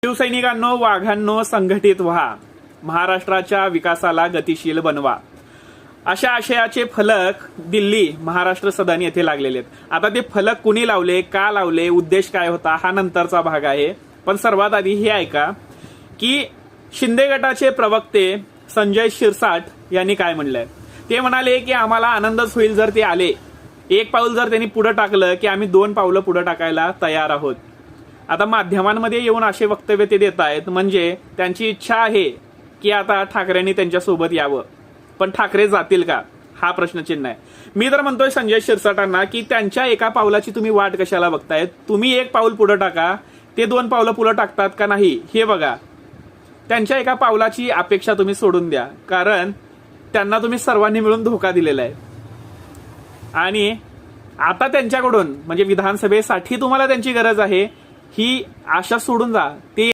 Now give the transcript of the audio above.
शिवसैनिकांनो, वाघांनो, संघटित व्हा, महाराष्ट्राच्या विकासाला गतिशील बनवा, अशा आशयाचे फलक दिल्ली महाराष्ट्र सदन येथे लागलेले आहेत. आता ते फलक कुणी लावले, का लावले, उद्देश काय होता, हा नंतरचा भाग आहे. पण सर्वात आधी हे ऐका की शिंदे गटाचे प्रवक्ते संजय शिरसाट यांनी काय म्हणलंय. ते म्हणाले की आम्हाला आनंदच होईल जर ते आले, एक पाऊल जर त्यांनी पुढे टाकलं की आम्ही 2 पावलं पुढे टाकायला तयार आहोत. आता माध्यमांमध्ये येऊन असे वक्तव्य ते देत आहेत, म्हणजे त्यांची इच्छा आहे की आता ठाकरेंनी त्यांच्यासोबत यावं. पण ठाकरे जातील का, हा प्रश्नचिन्ह आहे. मी तर म्हणतोय संजय शिरसाटांना की त्यांच्या एका पावलाची तुम्ही वाट कशाला बघतायत. तुम्ही 1 पाऊल पुढे टाका, ते 2 पावलं पुढे टाकतात का नाही हे बघा. त्यांच्या एका पावलाची अपेक्षा तुम्ही सोडून द्या, कारण त्यांना तुम्ही सर्वांनी मिळून धोका दिलेला आहे. आणि आता त्यांच्याकडून म्हणजे विधानसभेसाठी तुम्हाला त्यांची गरज आहे, ही आशा सोडून जा. ते